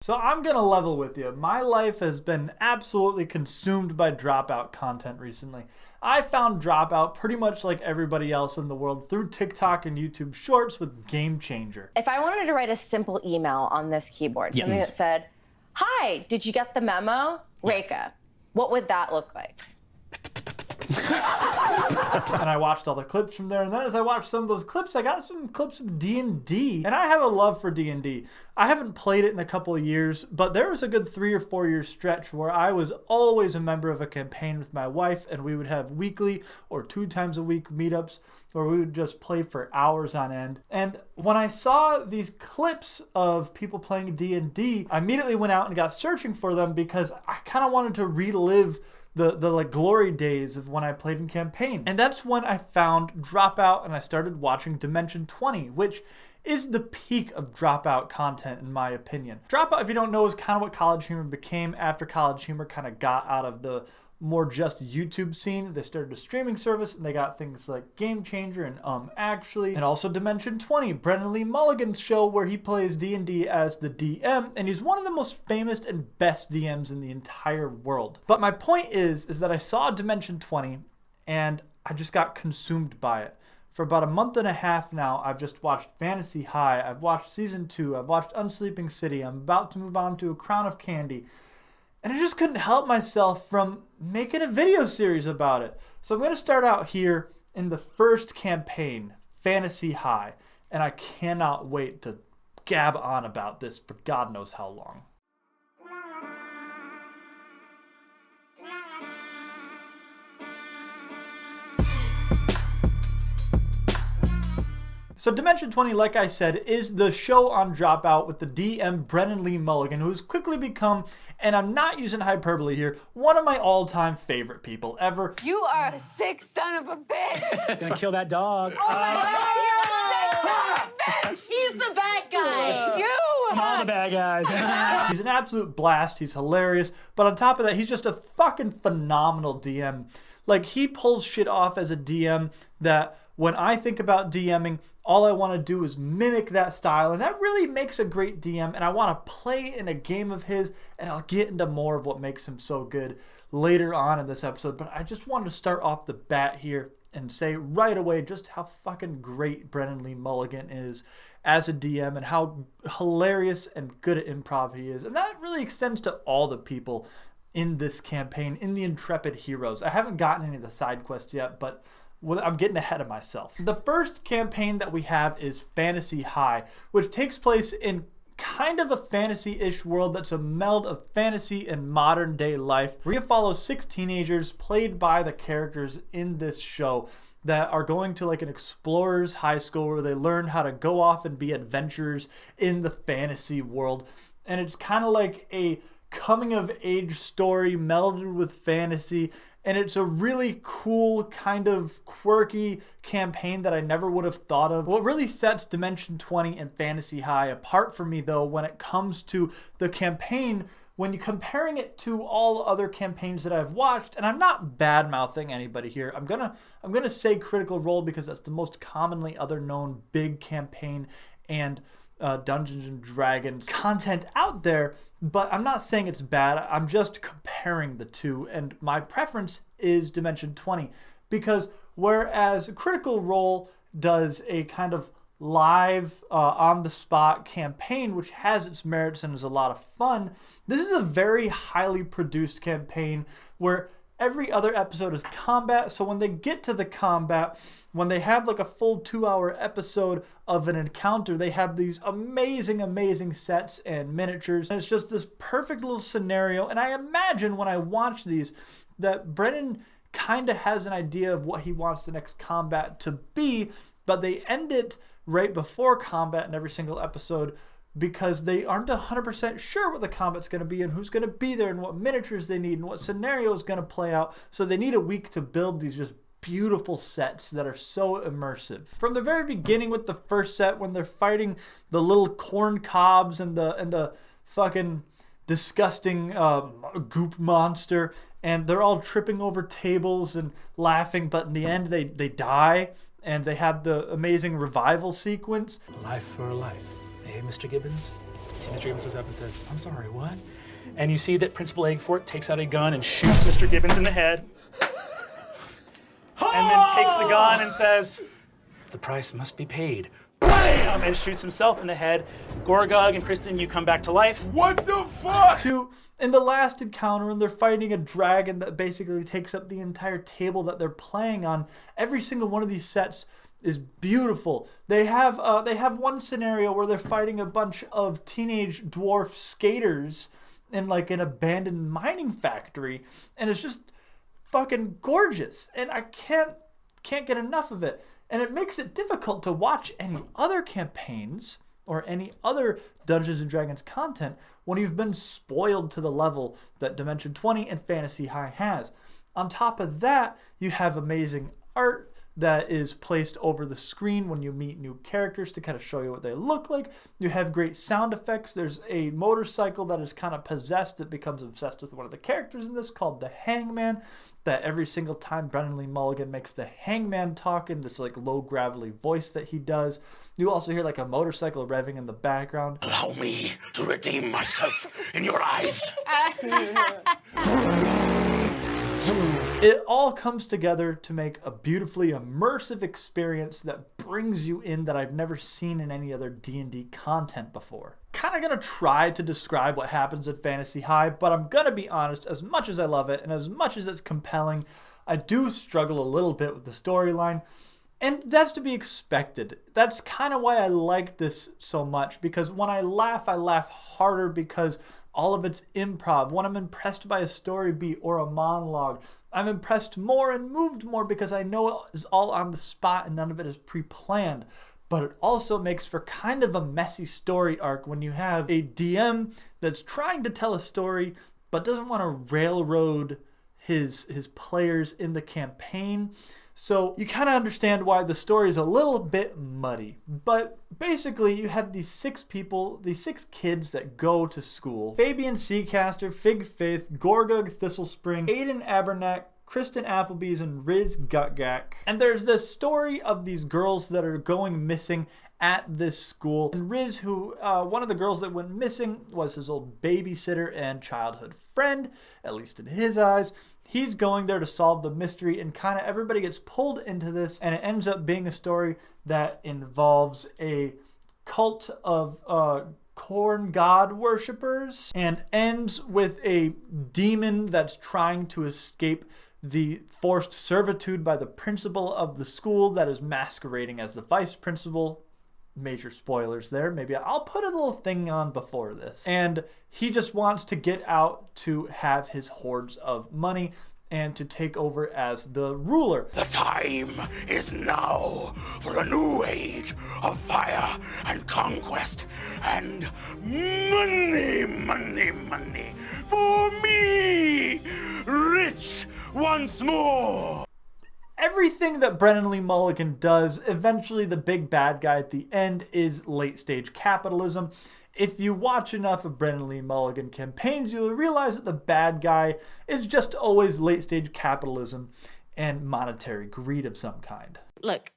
So I'm gonna level with you. My life has been absolutely consumed by Dropout content recently. I found Dropout pretty much like everybody else in the world through TikTok and YouTube Shorts with Game Changer. If I wanted to write a simple email on this keyboard, something that said, "Hi, did you get the memo? Reka," what would that look like? And I watched all the clips from there, and then as I watched some of those clips, I got some clips of D&D, and I have a love for D&D. I haven't played it in a couple of years, but there was a good 3 or 4 year stretch where I was always a member of a campaign with my wife, and we would have weekly or 2 times a week meetups where we would just play for hours on end. And when I saw these clips of people playing D&D, I immediately went out and got searching for them because I kind of wanted to relive the like glory days of when I played in campaign. And that's when I found Dropout and I started watching Dimension 20, which is the peak of Dropout content in my opinion. Dropout, if you don't know, is kind of what College Humor became after College Humor kind of got out of the more just YouTube scene. They started a streaming service and they got things like Game Changer and Actually, and also Dimension 20, Brennan Lee Mulligan's show where he plays D&D as the DM, and he's one of the most famous and best DMs in the entire world. But my point is that I saw Dimension 20 and I just got consumed by it. For about a month and a half now, I've just watched Fantasy High, I've watched Season 2, I've watched Unsleeping City, I'm about to move on to A Crown of Candy. And I just couldn't help myself from making a video series about it. So I'm going to start out here in the first campaign, Fantasy High. And I cannot wait to gab on about this for God knows how long. So Dimension 20, like I said, is the show on Dropout with the DM Brennan Lee Mulligan, who's quickly become, and I'm not using hyperbole here, one of my all-time favorite people ever. You are a sick son of a bitch. Gonna kill that dog. Oh my God, you're a sick son of a bitch. He's the bad guy. You. All the bad guys. He's an absolute blast. He's hilarious. But on top of that, he's just a fucking phenomenal DM. Like, he pulls shit off as a DM that when I think about DMing, all I want to do is mimic that style, and that really makes a great DM, and I want to play in a game of his, and I'll get into more of what makes him so good later on in this episode, but I just wanted to start off the bat here and say right away just how fucking great Brennan Lee Mulligan is as a DM and how hilarious and good at improv he is, and that really extends to all the people in this campaign, in the Intrepid Heroes. I haven't gotten any of the side quests yet, but I'm getting ahead of myself. The first campaign that we have is Fantasy High, which takes place in kind of a fantasy-ish world that's a meld of fantasy and modern day life. We're gonna follow 6 teenagers played by the characters in this show that are going to like an explorer's high school where they learn how to go off and be adventurers in the fantasy world. And it's kind of like a coming of age story melded with fantasy. And it's a really cool, kind of quirky campaign that I never would have thought of. What really sets Dimension 20 and Fantasy High apart for me, though, when it comes to the campaign, when you're comparing it to all other campaigns that I've watched, and I'm not bad-mouthing anybody here. I'm gonna say Critical Role because that's the most commonly other known big campaign and Dungeons and Dragons content out there, but I'm not saying it's bad. I'm just comparing the two, and my preference is Dimension 20 because whereas Critical Role does a kind of live on-the-spot campaign which has its merits and is a lot of fun, this is a very highly produced campaign where every other episode is combat, so when they get to the combat, when they have like a full 2-hour episode of an encounter, they have these amazing sets and miniatures, and it's just this perfect little scenario. And I imagine when I watch these that Brennan kind of has an idea of what he wants the next combat to be, but they end it right before combat in every single episode because they aren't 100% sure what the combat's going to be and who's going to be there and what miniatures they need and what scenario is going to play out. So they need a week to build these just beautiful sets that are so immersive. From the very beginning with the first set when they're fighting the little corn cobs and the fucking disgusting goop monster, and they're all tripping over tables and laughing, but in the end they die, and they have the amazing revival sequence. Life for a life. Eh, Mr. Gibbons? You see Mr. Gibbons looks up and says, I'm sorry, what? And you see that Principal Eggfort takes out a gun and shoots Mr. Gibbons in the head. And then takes the gun and says, the price must be paid. Bam! And shoots himself in the head. Gorgog and Kristen, you come back to life. What the fuck? In the last encounter, when they're fighting a dragon that basically takes up the entire table that they're playing on, every single one of these sets is beautiful. They have one scenario where they're fighting a bunch of teenage dwarf skaters in like an abandoned mining factory, and it's just fucking gorgeous, and I can't get enough of it. And it makes it difficult to watch any other campaigns or any other Dungeons & Dragons content when you've been spoiled to the level that Dimension 20 and Fantasy High has. On top of that, you have amazing art that is placed over the screen when you meet new characters to kind of show you what they look like. You have great sound effects. There's a motorcycle that is kind of possessed that becomes obsessed with one of the characters in this called the Hangman, that every single time Brennan Lee Mulligan makes the Hangman talk in this like low gravelly voice that he does. You also hear like a motorcycle revving in the background. Allow me to redeem myself in your eyes. It all comes together to make a beautifully immersive experience that brings you in that I've never seen in any other D&D content before. Kind of gonna try to describe what happens at Fantasy High, but I'm gonna be honest, as much as I love it and as much as it's compelling, I do struggle a little bit with the storyline, and that's to be expected. That's kind of why I like this so much, because when I laugh harder because all of it's improv. When I'm impressed by a story beat or a monologue, I'm impressed more and moved more because I know it is all on the spot and none of it is pre-planned. But it also makes for kind of a messy story arc when you have a DM that's trying to tell a story but doesn't want to railroad his players in the campaign. So you kind of understand why the story is a little bit muddy. But basically you have these 6 people, these 6 kids that go to school. Fabian Seacaster, Fig Faith, Gorgug Thistlespring, Aiden Abernack, Kristen Applebee's, and Riz Gutgak. And there's this story of these girls that are going missing at this school. And Riz, who one of the girls that went missing was his old babysitter and childhood friend, at least in his eyes. He's going there to solve the mystery, and kind of everybody gets pulled into this, and it ends up being a story that involves a cult of corn god worshippers and ends with a demon that's trying to escape the forced servitude by the principal of the school that is masquerading as the vice principal. Major spoilers there. Maybe I'll put a little thing on before this. And he just wants to get out to have his hordes of money and to take over as the ruler. The time is now for a new age of fire and conquest and money, money, money for me, rich once more. Everything that Brennan Lee Mulligan does, eventually the big bad guy at the end is late stage capitalism. If you watch enough of Brennan Lee Mulligan campaigns, you'll realize that the bad guy is just always late stage capitalism and monetary greed of some kind. Look,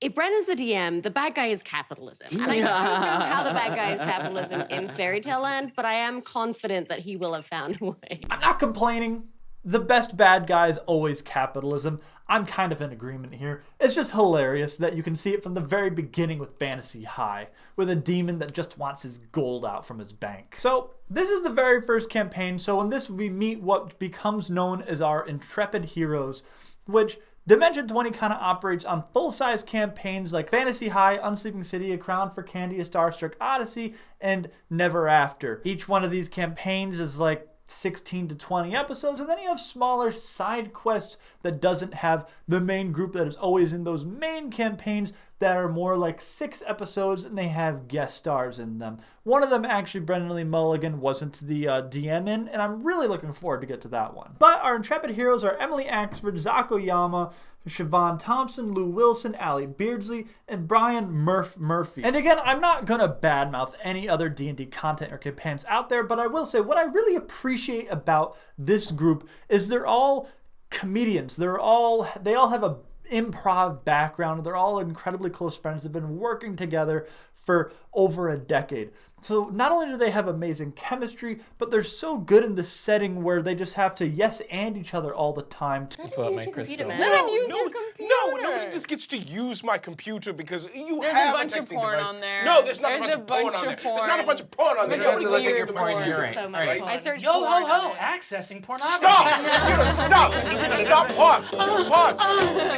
if Brennan's the DM, the bad guy is capitalism. And I don't know how the bad guy is capitalism in Fairy Tale Land, but I am confident that he will have found a way. I'm not complaining. The best bad guy is always capitalism. I'm kind of in agreement here. It's just hilarious that you can see it from the very beginning with Fantasy High, with a demon that just wants his gold out from his bank. So this is the very first campaign. So in this we meet what becomes known as our intrepid heroes, which Dimension 20 kind of operates on full-size campaigns like Fantasy High, Unsleeping City, A Crown for Candy, A Starstruck Odyssey, and Never After. Each one of these campaigns is like 16 to 20 episodes, and then you have smaller side quests that doesn't have the main group that is always in those main campaigns that are more like 6 episodes, and they have guest stars in them. One of them, actually, Brennan Lee Mulligan wasn't the DM in, and I'm really looking forward to get to that one. But our intrepid heroes are Emily Axford, Zach Oyama, Siobhan Thompson, Lou Wilson, Allie Beardsley, and Brian Murphy. And again, I'm not gonna badmouth any other D&D content or campaigns out there, but I will say what I really appreciate about this group is they're all comedians. They all have a improv background. They're all incredibly close friends. They've been working together for over a decade. So not only do they have amazing chemistry, but they're so good in the setting where they just have to yes and each other all the time. Pull up my crystal. Let him use your computer. No, nobody just gets to use my computer because There's a bunch of porn on there. No, there's not a bunch of porn on there. There's not a bunch of porn on there. You have to Nobody look at goes your into my porn. computer. You're right. So much All right. porn. I searched Yo porn ho ho! on it. Accessing pornography. Stop! You're gonna stop! Stop! Pause! Pause!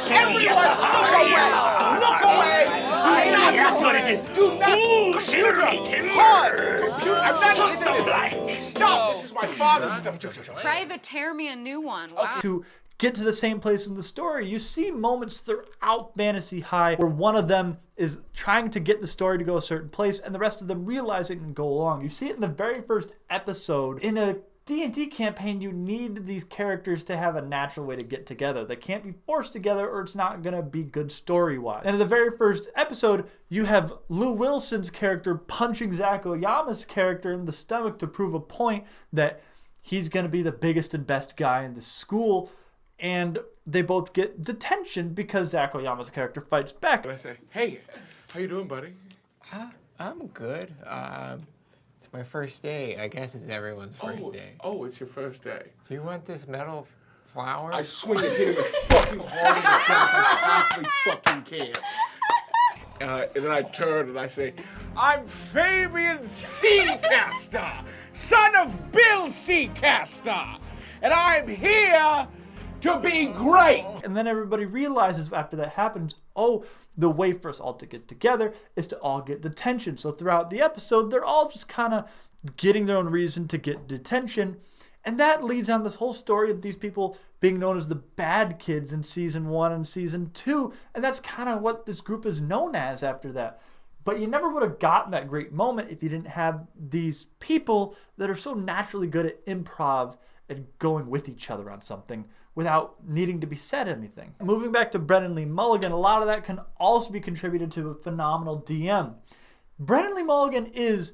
Everyone, look away! That's what it is. Do not! Ooh, shivery Pause! Dude, I'm not Shut into the this. lights. Stop! This is my father's stuff. Try to tear me a new one. Wow. To get to the same place in the story, you see moments throughout Fantasy High where one of them is trying to get the story to go a certain place and the rest of them realize it and go along. You see it in the very first episode. In a D&D campaign, you need these characters to have a natural way to get together. They can't be forced together or it's not going to be good story-wise. And in the very first episode, you have Lou Wilson's character punching Zach Oyama's character in the stomach to prove a point that he's going to be the biggest and best guy in the school. And they both get detention because Zach Oyama's character fights back. I say, hey, how you doing, buddy? I'm good. It's my first day. I guess it's everyone's first day. Oh, it's your first day. Do you want this metal flower? I swing and hit him as fucking hard as I possibly fucking can. And then I turn and I say, I'm Fabian Seacaster, son of Bill Seacaster, and I'm here to be great. And then everybody realizes after that happens, oh, the way for us all to get together is to all get detention. So throughout the episode, they're all just kind of getting their own reason to get detention. And that leads on this whole story of these people being known as the bad kids in season 1 and season 2. And that's kind of what this group is known as after that. But you never would have gotten that great moment if you didn't have these people that are so naturally good at improv and going with each other on something without needing to be said anything. Moving back to Brennan Lee Mulligan, a lot of that can also be contributed to a phenomenal DM. Brennan Lee Mulligan is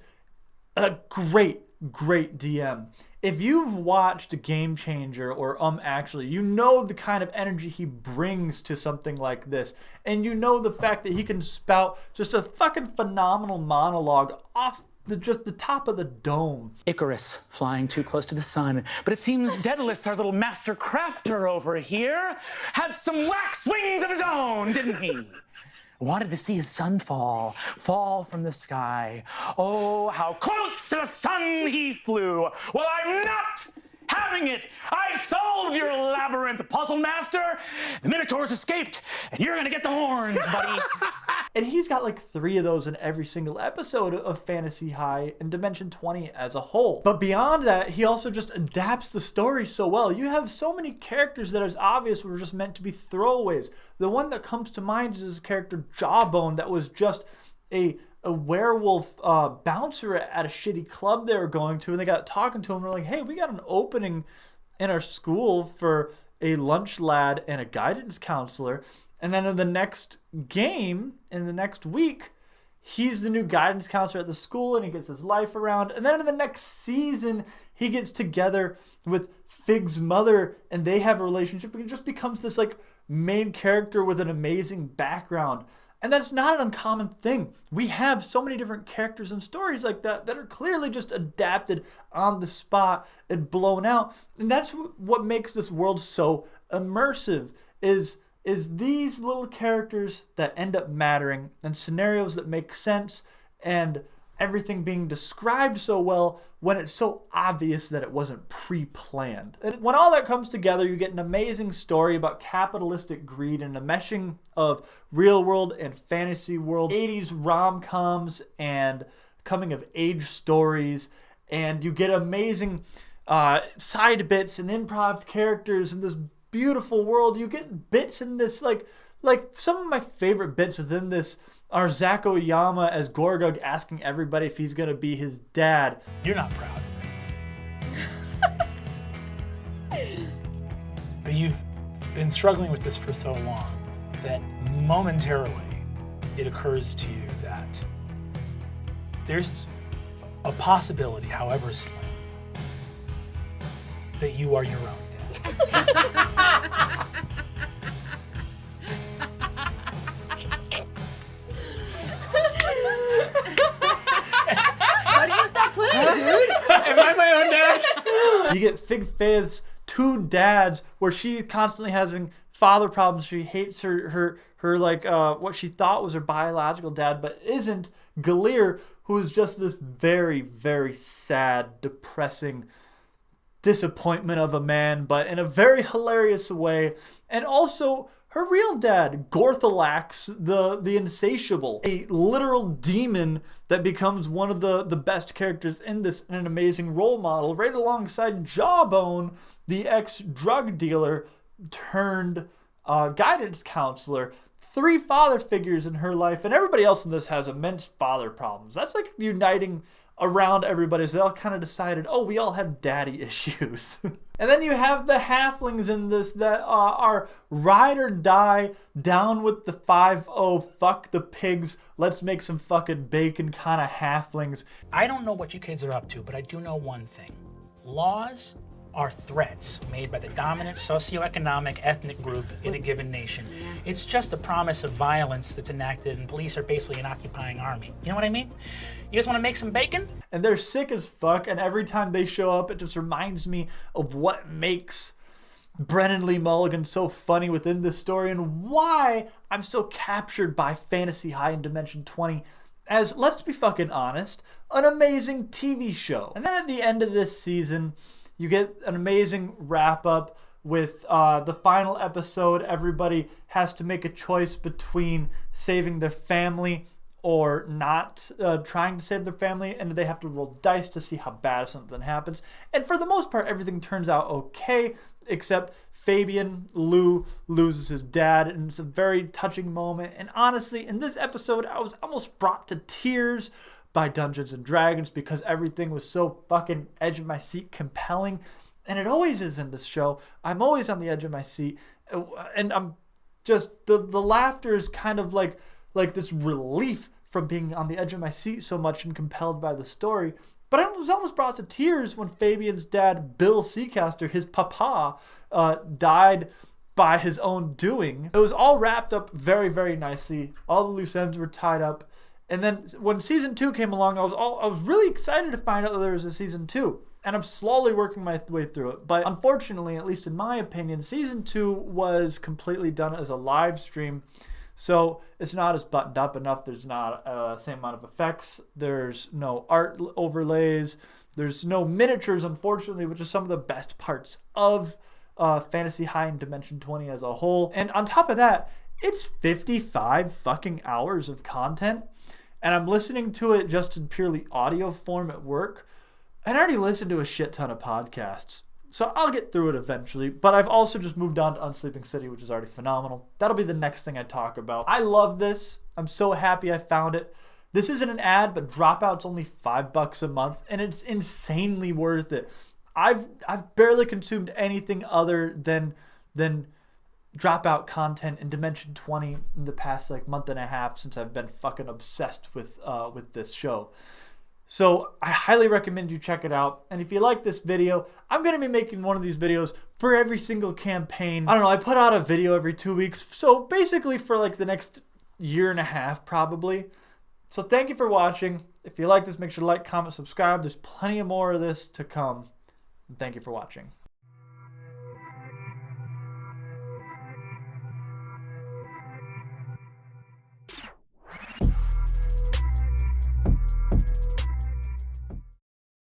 a great DM. If you've watched Game Changer or Actually, you know the kind of energy he brings to something like this. And you know the fact that he can spout just a fucking phenomenal monologue off just the top of the dome. Icarus flying too close to the sun, but it seems Daedalus, our little master crafter over here, had some wax wings of his own, didn't he? Wanted to see his sun fall from the sky. Oh, how close to the sun he flew. Well, I'm not having it. I solved your labyrinth, puzzle master. The Minotaurs escaped, and you're gonna get the horns, buddy. And he's got like 3 of those in every single episode of Fantasy High and Dimension 20 as a whole. But beyond that, he also just adapts the story so well. You have so many characters that is obvious were just meant to be throwaways. The one that comes to mind is his character Jawbone that was just a werewolf bouncer at a shitty club they were going to, and they got talking to him and were like, hey, we got an opening in our school for a lunch lad and a guidance counselor. And then in the next game, in the next week, he's the new guidance counselor at the school and he gets his life around. And then in the next season, he gets together with Fig's mother and they have a relationship. And it just becomes this like main character with an amazing background. And that's not an uncommon thing. We have so many different characters and stories like that that are clearly just adapted on the spot and blown out. And that's what makes this world so immersive is these little characters that end up mattering and scenarios that make sense and everything being described so well when it's so obvious that it wasn't pre-planned. And when all that comes together, you get an amazing story about capitalistic greed and the meshing of real world and fantasy world, 80s rom-coms and coming of age stories, and you get amazing side bits and improv characters in this beautiful world. You get bits in this like some of my favorite bits within this are Zach Oyama as Gorgug asking everybody if he's gonna be his dad. You're not proud of this. But you've been struggling with this for so long that momentarily it occurs to you that there's a possibility, however slim, that you are your own dad. Am I my own dad? You get Fig Faith's two dads, where she constantly having father problems. She hates her like what she thought was her biological dad, but isn't. Galir, who is just this very, very sad, depressing disappointment of a man, but in a very hilarious way. And also her real dad, Gorthalax, the Insatiable, a literal demon that becomes one of the best characters in this, and an amazing role model, right alongside Jawbone, the ex-drug dealer turned guidance counselor. 3 father figures in her life, and everybody else in this has immense father problems. That's like uniting around everybody, so they all kind of decided, oh, we all have daddy issues. And then you have the halflings in this that are ride or die, down with the 5-0, fuck the pigs, let's make some fucking bacon kind of halflings. I don't know what you kids are up to, but I do know one thing. Laws are threats made by the dominant socioeconomic ethnic group in a given nation. It's just a promise of violence that's enacted, and police are basically an occupying army. You know what I mean? You guys want to make some bacon? And they're sick as fuck, and every time they show up, it just reminds me of what makes Brennan Lee Mulligan so funny within this story, and why I'm so captured by Fantasy High in Dimension 20 as, let's be fucking honest, an amazing TV show. And then at the end of this season, you get an amazing wrap-up with the final episode. Everybody has to make a choice between saving their family or not trying to save their family, and they have to roll dice to see how bad something happens. And for the most part, everything turns out okay, except Fabian Lou loses his dad, and it's a very touching moment. And honestly, in this episode, I was almost brought to tears by Dungeons and Dragons, because everything was so fucking edge of my seat compelling, and it always is in this show. I'm always on the edge of my seat, and I'm just the laughter is kind of like this relief from being on the edge of my seat so much and compelled by the story. But I was almost brought to tears when Fabian's dad, Bill Seacaster, his papa, died by his own doing. It was all wrapped up very, very nicely. All the loose ends were tied up. And then when season 2 came along, I was really excited to find out that there was a season 2. And I'm slowly working my way through it. But unfortunately, at least in my opinion, season 2 was completely done as a live stream. So it's not as buttoned up enough. There's not the same amount of effects. There's no art overlays. There's no miniatures, unfortunately, which is some of the best parts of Fantasy High in Dimension 20 as a whole. And on top of that, it's 55 fucking hours of content. And I'm listening to it just in purely audio form at work. And I already listened to a shit ton of podcasts. So I'll get through it eventually. But I've also just moved on to Unsleeping City, which is already phenomenal. That'll be the next thing I talk about. I love this. I'm so happy I found it. This isn't an ad, but Dropout's only $5 a month. And it's insanely worth it. I've barely consumed anything other than Dropout content in Dimension 20 in the past month and a half, since I've been fucking obsessed with this show. So I highly recommend you check it out. And if you like this video, I'm going to be making one of these videos for every single campaign. I don't know, I put out a video every 2 weeks. So basically for the next year and a half probably. So thank you for watching. If you like this, make sure to like, comment, subscribe. There's plenty more of this to come. And thank you for watching.